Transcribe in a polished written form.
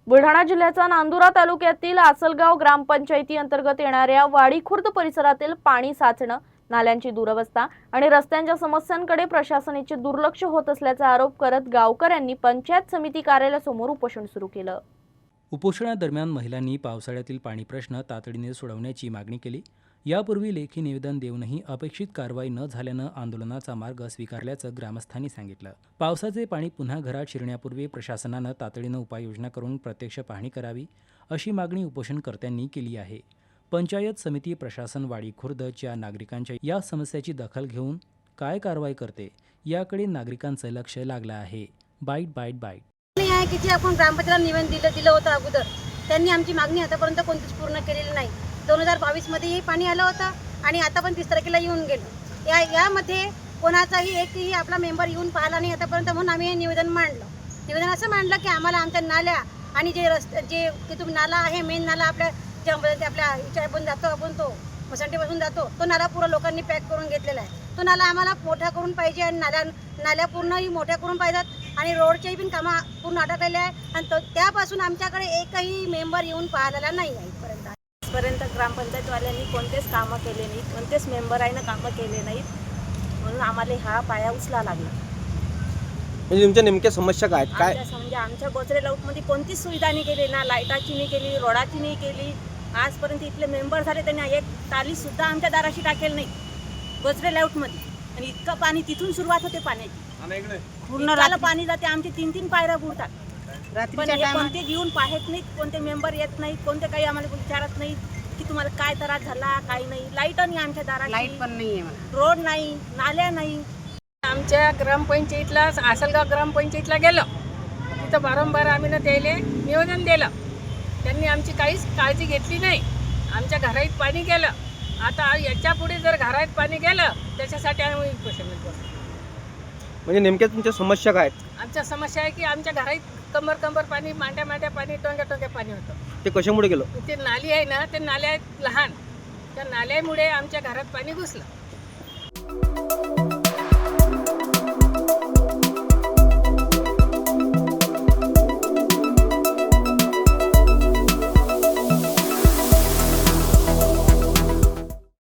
बुलढाणा जिल्ह्याच्या नांदुरा तालुक्यातील आसलगाव ग्रामपंचायती अंतर्गत येणाऱ्या वाडी खुर्द परिसरातील पाणी साचणं, नाल्यांची दुरवस्था आणि रस्त्यांच्या समस्यांकडे प्रशासनाचे दुर्लक्ष होत असल्याचा आरोप करत गावकऱ्यांनी पंचायत समिती कार्यालयासमोर उपोषण सुरू केलं। उपोषणादरम्यान महिलांनी पावसाळ्यातील पाणी प्रश्न तातडीने सोडवण्याची मागणी केली। यापूर्वी लेखी निवेदन देऊनही अपेक्षित कारवाई न झाल्यानं आंदोलनाचा मार्ग स्वीकारल्याचं ग्रामस्थांनी सांगितलं। पावसाचे पाणी पुन्हा घरात शिरण्यापूर्वी प्रशासनानं तातडीनं उपाययोजना करून प्रत्यक्ष पाहणी करावी, अशी मागणी उपोषणकर्त्यांनी केली आहे। पंचायत समिती प्रशासन वाडी खुर्दच्या नागरिकांच्या या समस्येची दखल घेऊन काय कारवाई करते याकडे नागरिकांचं लक्ष लागलं आहे। बाईट बाईट बाईट नाही आहे की जे आपण ग्रामपंचायतीला निवेदन दिलं होतं अगोदर, त्यांनी आमची मागणी आतापर्यंत कोणतीच पूर्ण केलेली नाही। 2022 मध्येही पाणी आलं होतं आणि आता पण 30 तारखेला येऊन गेलं। यामध्ये कोणाचाही एकही आपला मेंबर येऊन पाहिला नाही आतापर्यंत, म्हणून आम्ही हे निवेदन मांडलं। निवेदन असं मांडलं की आम्हाला आमच्या नाल्या आणि जे रस्ते जे तिथून नाला आहे, मेन नाला आपल्या ज्यामध्ये आपल्या इच्छापण जातो, आपण तो मसंटीपासून जातो, तो नाला पुरा लोकांनी पॅक करून घेतलेला आहे। तो नाला आम्हाला मोठा करून पाहिजे आणि नाल्या पूर्णही मोठ्या करून पाहिजेत आणि रोडचेही पण कामं पूर्ण अटकलेले आहे आणि त्यापासून आमच्याकडे एकही मेंबर येऊन पाहिलेला नाही आहे इथपर्यंत। आजपर्यंत ग्रामपंचायतवाल्यांनी कोणतेच कामं केले नाहीत, कोणतेच मेंबरांनी कामं केले नाहीत, म्हणून आम्हाला हा पाया उचला लागला। म्हणजे तुमच्या नेमक्या समस्या काय आहेत? म्हणजे आमच्या गोचरे लाऊटमध्ये कोणतीच सुविधा नाही केली, ना लाईटाची नाही केली, रोडाची नाही केली। आजपर्यंत इथले मेंबर झाले, त्यांनी एक टालीसुद्धा आमच्या दाराशी टाकेल नाही गोचरे लाऊटमध्ये, आणि इतकं पाणी तिथून सुरुवात होते पाण्याची, पूर्ण रात्र पाणी जाते, आमचे 3-3 पायऱ्या बुडतात। पण हे कोणते येऊन पाहत नाहीत, कोणते मेंबर येत नाहीत, कोणते काही आम्हाला विचारत नाहीत की तुम्हाला काय त्रास झाला, काही नाही। लाईट नाही आमच्या दारात, लाईट पण नाही आहे, रोड नाही, नाल्या नाही। आमच्या ग्रामपंचायतीला आसलगाव ग्रामपंचायतीला गेलो, तिथं वारंवार आम्ही त्याला निवेदन दिलं, त्यांनी आमची काहीच काळजी घेतली नाही। आमच्या घरात पाणी गेलं, आता याच्या पुढे जर घरात पाणी गेलं त्याच्यासाठी आम्ही उपोषणाला बसलो। म्हणजे नेमक्या तुमच्या समस्या काय आहेत? आमच्या समस्या आहे की आमच्या घरात कंबर पाणी, मांड्या पाणी, टोंग्या पाणी होतं। ते कशामुळे गेलं? ते नाली आहे ना, ते नाल्या आहेत लहान, त्या नाल्यामुळे आमच्या घरात पाणी घुसलं।